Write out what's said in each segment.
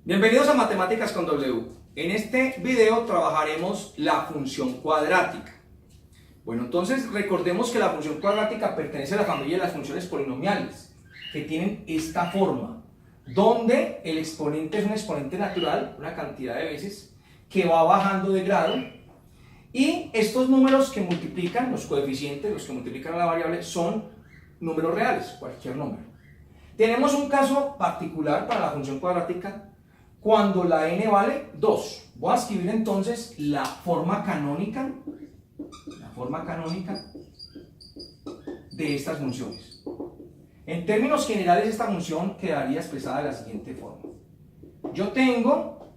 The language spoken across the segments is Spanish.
Bienvenidos a Matemáticas con W. En este video trabajaremos la función cuadrática. Bueno, entonces recordemos que la función cuadrática pertenece a la familia de las funciones polinomiales, que tienen esta forma, donde el exponente es un exponente natural, una cantidad de veces, que va bajando de grado, y estos números que multiplican, los coeficientes, los que multiplican a la variable, son números reales, cualquier número. Tenemos un caso particular para la función cuadrática, cuando la n vale 2. Voy a escribir entonces la forma canónica de estas funciones. En términos generales, esta función quedaría expresada de la siguiente forma. Yo tengo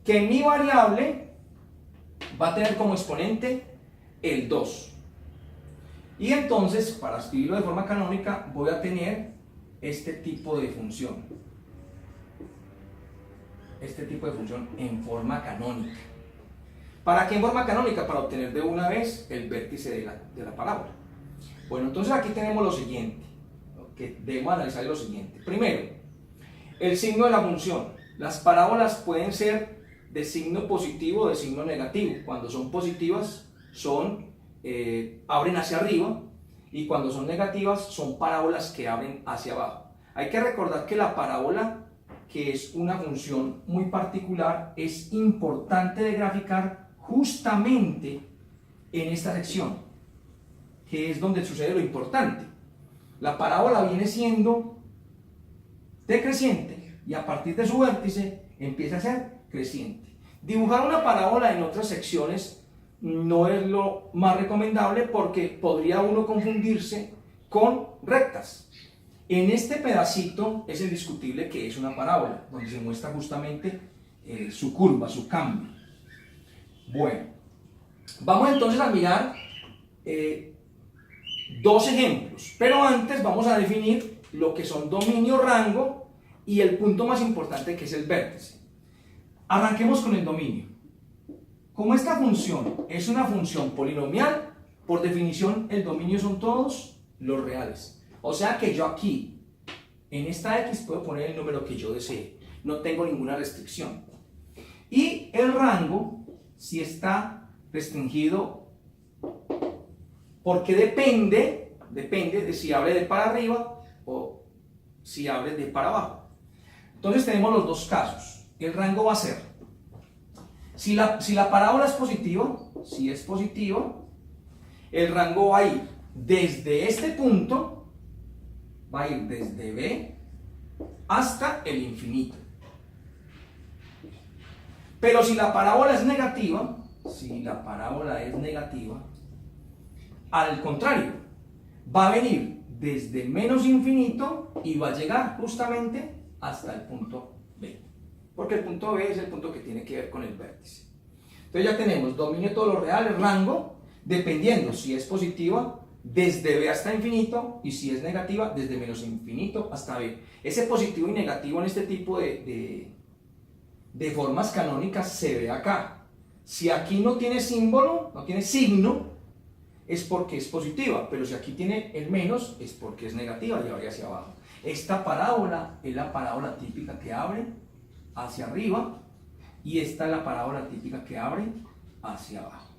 que mi variable va a tener como exponente el 2. Y entonces, para escribirlo de forma canónica, voy a tener este tipo de función. En forma canónica. ¿Para qué en forma canónica? Para obtener de una vez el vértice de la parábola. Bueno, entonces aquí tenemos lo siguiente, que debemos analizar lo siguiente. Primero, el signo de la función. Las parábolas pueden ser de signo positivo o de signo negativo. Cuando son positivas, abren hacia arriba, y cuando son negativas, son parábolas que abren hacia abajo. Hay que recordar que la parábola, que es una función muy particular, es importante de graficar justamente en esta sección, que es donde sucede lo importante. La parábola viene siendo decreciente y a partir de su vértice empieza a ser creciente. Dibujar una parábola en otras secciones no es lo más recomendable porque podría uno confundirse con rectas. En este pedacito es indiscutible que es una parábola, donde se muestra justamente su curva, su cambio. Bueno, vamos entonces a mirar dos ejemplos, pero antes vamos a definir lo que son dominio, rango y el punto más importante, que es el vértice. Arranquemos con el dominio. Como esta función es una función polinomial, por definición el dominio son todos los reales. O sea que yo aquí, en esta x, puedo poner el número que yo desee. No tengo ninguna restricción. Y el rango, si está restringido, porque depende de si abre de para arriba o si abre de para abajo. Entonces tenemos los dos casos. El rango va a ser, si la parábola es positiva, si es positiva, el rango va a ir desde este punto, va a ir desde B hasta el infinito. Pero si la parábola es negativa, al contrario, va a venir desde menos infinito y va a llegar justamente hasta el punto B. Porque el punto B es el punto que tiene que ver con el vértice. Entonces ya tenemos dominio de todos los reales, rango, dependiendo si es positiva, desde B hasta infinito, y si es negativa, desde menos infinito hasta B. Ese positivo y negativo en este tipo de formas canónicas se ve acá. Si aquí no tiene símbolo, no tiene signo, es porque es positiva, pero si aquí tiene el menos, es porque es negativa y abre hacia abajo. Esta parábola es la parábola típica que abre hacia arriba, y esta es la parábola típica que abre hacia abajo.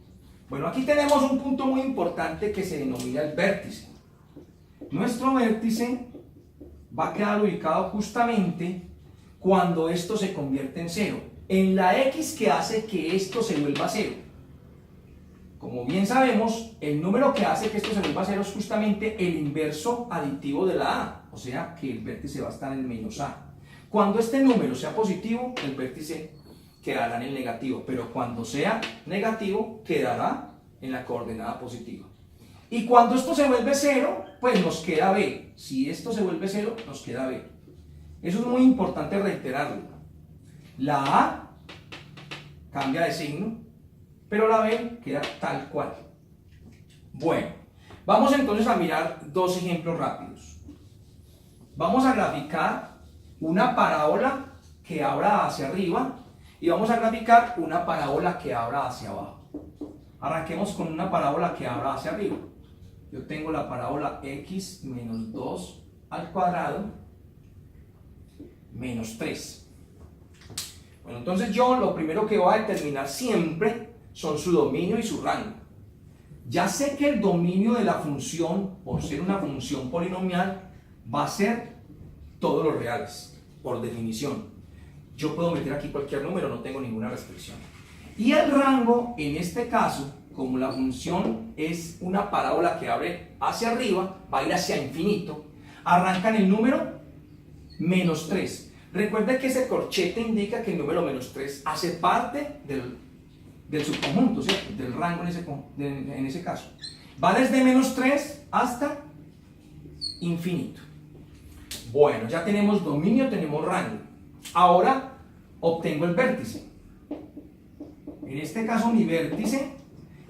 Bueno, aquí tenemos un punto muy importante que se denomina el vértice. Nuestro vértice va a quedar ubicado justamente cuando esto se convierte en cero, en la x que hace que esto se vuelva cero. Como bien sabemos, el número que hace que esto se vuelva cero es justamente el inverso aditivo de la a, o sea que el vértice va a estar en menos a. Cuando este número sea positivo, el vértice quedará en el negativo, pero cuando sea negativo, quedará en la coordenada positiva. Y cuando esto se vuelve cero, pues nos queda B. Si esto se vuelve cero, nos queda B. Eso es muy importante reiterarlo. La A cambia de signo, pero la B queda tal cual. Bueno, vamos entonces a mirar dos ejemplos rápidos. Vamos a graficar una parábola que abra hacia arriba y vamos a graficar una parábola que abra hacia abajo. Arranquemos con una parábola que abra hacia arriba. Yo tengo la parábola x menos 2 al cuadrado menos 3. Bueno, entonces yo lo primero que voy a determinar siempre son su dominio y su rango. Ya sé que el dominio de la función, por ser una función polinomial, va a ser todos los reales, por definición. Yo puedo meter aquí cualquier número, no tengo ninguna restricción. Y el rango, en este caso, como la función es una parábola que abre hacia arriba, va a ir hacia infinito, arranca en el número menos 3. Recuerda que ese corchete indica que el número menos 3 hace parte del subconjunto, ¿cierto? Del rango en ese caso. Va desde menos 3 hasta infinito. Bueno, ya tenemos dominio, tenemos rango. Ahora obtengo el vértice. En este caso mi vértice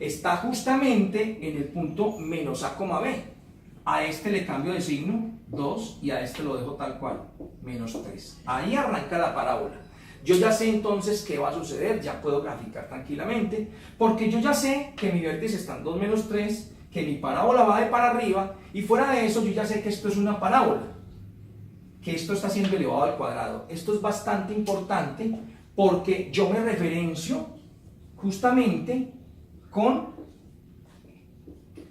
está justamente en el punto menos a, b. A este le cambio de signo, 2, y a este lo dejo tal cual, menos 3. Ahí arranca la parábola. Yo ya sé entonces qué va a suceder, ya puedo graficar tranquilamente, porque yo ya sé que mi vértice está en 2 menos 3, que mi parábola va de para arriba, y fuera de eso yo ya sé que esto es una parábola, que esto está siendo elevado al cuadrado. Esto es bastante importante porque yo me referencio justamente con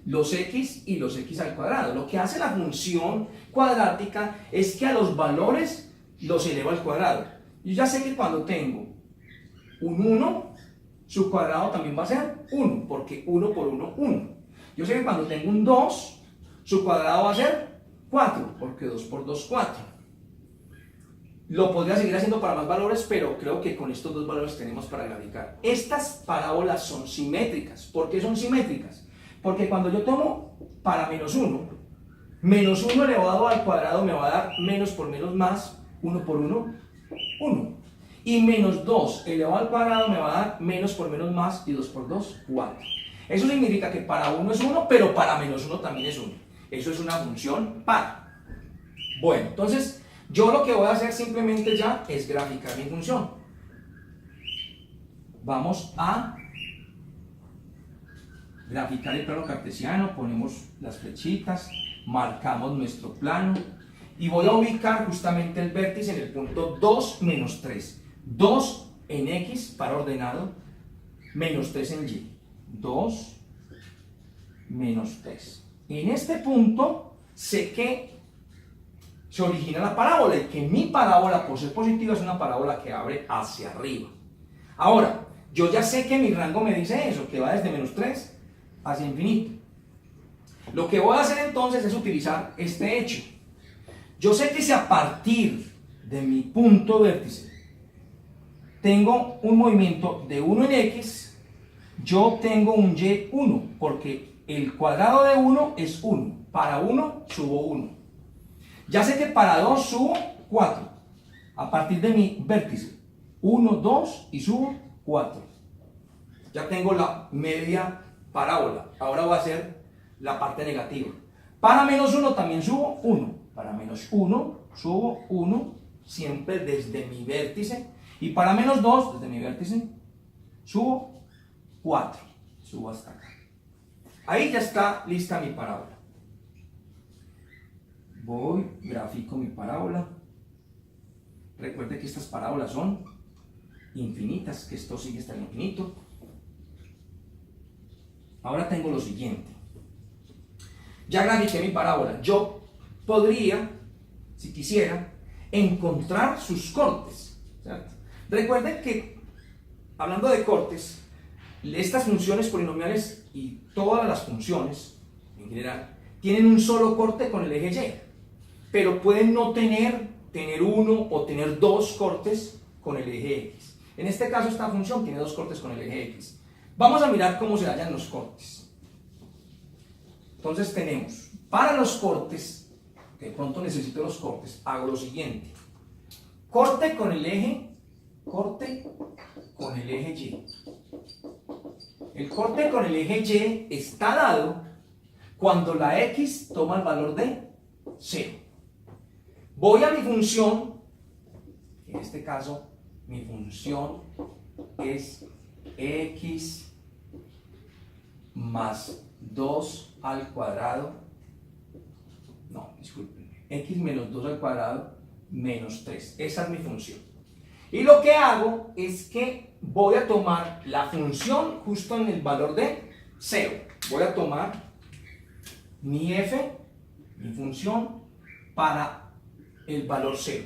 los x y los x al cuadrado. Lo que hace la función cuadrática es que a los valores los eleva al cuadrado. Yo ya sé que cuando tengo un 1, su cuadrado también va a ser 1, porque 1 por 1, 1. Yo sé que cuando tengo un 2, su cuadrado va a ser 4, porque 2 por 2, 4. Lo podría seguir haciendo para más valores, pero creo que con estos dos valores tenemos para graficar. Estas parábolas son simétricas. ¿Por qué son simétricas? Porque cuando yo tomo para menos 1 elevado al cuadrado me va a dar menos por menos más, 1 por 1, 1. Y menos 2 elevado al cuadrado me va a dar menos por menos más, y 2 por 2, 4. Eso significa que para 1 es 1, pero para menos 1 también es 1. Eso es una función par. Bueno, entonces yo lo que voy a hacer simplemente ya es graficar mi función. Vamos a graficar el plano cartesiano, ponemos las flechitas, marcamos nuestro plano y voy a ubicar justamente el vértice en el punto 2 menos 3. 2 en X para ordenado, menos 3 en Y. 2 menos 3. En este punto sé que se origina la parábola y que mi parábola, por ser positiva, es una parábola que abre hacia arriba. Ahora, yo ya sé que mi rango me dice eso, que va desde menos 3 hacia infinito. Lo que voy a hacer entonces es utilizar este hecho. Yo sé que si a partir de mi punto vértice tengo un movimiento de 1 en X, yo tengo un Y1, porque el cuadrado de 1 es 1. Para 1 subo 1. Ya sé que para 2 subo 4, a partir de mi vértice, 1, 2 y subo 4. Ya tengo la media parábola, ahora voy a hacer la parte negativa. Para menos 1 también subo 1, para menos 1 subo 1, siempre desde mi vértice, y para menos 2, desde mi vértice, subo 4, subo hasta acá. Ahí ya está lista mi parábola. Voy, grafico mi parábola. Recuerde que estas parábolas son infinitas, que esto sigue hasta el infinito. Ahora tengo lo siguiente. Ya grafiqué mi parábola. Yo podría, si quisiera, encontrar sus cortes, ¿cierto? Recuerden que, hablando de cortes, estas funciones polinomiales y todas las funciones en general tienen un solo corte con el eje Y, pero pueden no tener uno o tener dos cortes con el eje X. En este caso esta función tiene dos cortes con el eje X. Vamos a mirar cómo se hallan los cortes. Entonces tenemos, para los cortes, que de pronto necesito los cortes, hago lo siguiente. Corte con el eje Y. El corte con el eje Y está dado cuando la X toma el valor de 0. Voy a mi función, en este caso mi función es X más 2 al cuadrado, no, disculpen, X menos 2 al cuadrado menos 3. Esa es mi función. Y lo que hago es que voy a tomar la función justo en el valor de 0. Voy a tomar mi f, mi función, para el valor 0.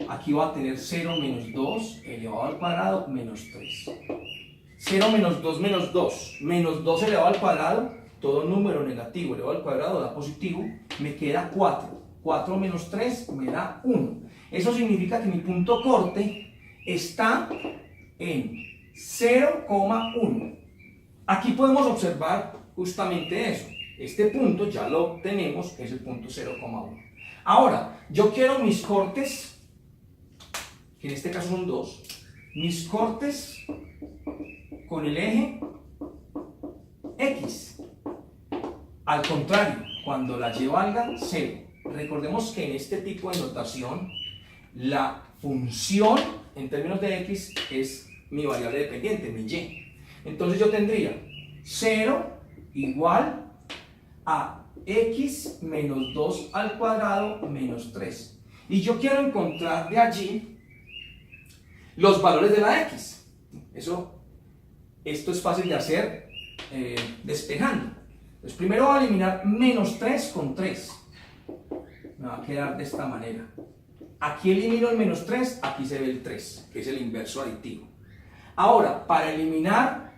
Aquí va a tener 0 menos 2 elevado al cuadrado menos 3. 0 menos 2 menos 2. Menos 2 elevado al cuadrado, todo número negativo elevado al cuadrado da positivo, me queda 4. 4 menos 3 me da 1. Eso significa que mi punto corte está en 0,1. Aquí podemos observar justamente eso. Este punto ya lo tenemos, es el punto 0,1. Ahora, yo quiero mis cortes, que en este caso son 2, mis cortes con el eje X. Al contrario, cuando la y valga 0. Recordemos que en este tipo de notación, la función en términos de X es mi variable dependiente, mi y. Entonces yo tendría 0 igual a X menos 2 al cuadrado menos 3. Y yo quiero encontrar de allí los valores de la X. Esto es fácil de hacer despejando. Entonces primero voy a eliminar menos 3 con 3. Me va a quedar de esta manera. Aquí elimino el menos 3, aquí se ve el 3, que es el inverso aditivo. Ahora, para eliminar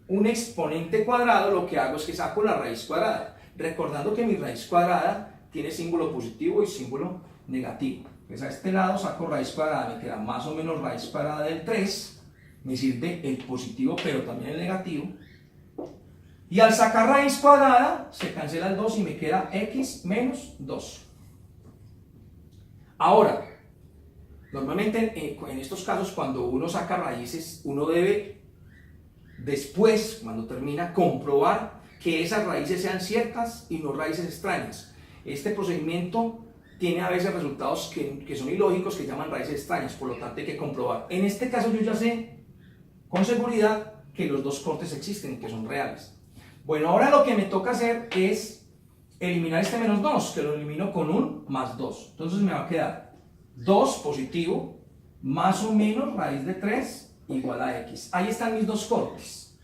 un exponente cuadrado, lo que hago es que saco la raíz cuadrada. Recordando que mi raíz cuadrada tiene símbolo positivo y símbolo negativo. Entonces a este lado saco raíz cuadrada, me queda más o menos raíz cuadrada del 3. Me sirve el positivo, pero también el negativo. Y al sacar raíz cuadrada, se cancela el 2 y me queda x menos 2. Ahora, normalmente en estos casos, cuando uno saca raíces, uno debe después, cuando termina, comprobar que esas raíces sean ciertas y no raíces extrañas. Este procedimiento tiene a veces resultados que son ilógicos, que llaman raíces extrañas, por lo tanto hay que comprobar. En este caso yo ya sé con seguridad que los dos cortes existen, que son reales. Bueno, ahora lo que me toca hacer es eliminar este menos 2, que lo elimino con un más 2. Entonces me va a quedar 2 positivo más o menos raíz de 3 igual a x. Ahí están mis dos cortes.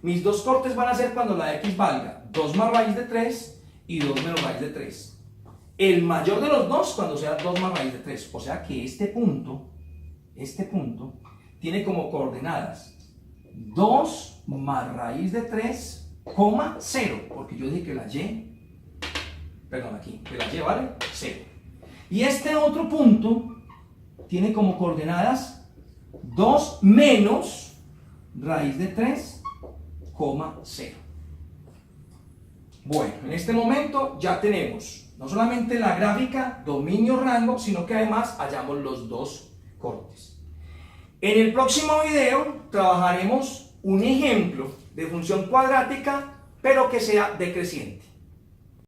Mis dos cortes van a ser cuando la x valga 2 más raíz de 3 y 2 menos raíz de 3. El mayor de los dos cuando sea 2 más raíz de 3. O sea que este punto tiene como coordenadas 2 más raíz de 3, 0, porque yo dije que la y, perdón, aquí, que la y vale 0. Y este otro punto tiene como coordenadas 2 menos raíz de 3, 0. Bueno, en este momento ya tenemos no solamente la gráfica dominio rango, sino que además hallamos los dos cortes. En el próximo video trabajaremos un ejemplo de función cuadrática, pero que sea decreciente.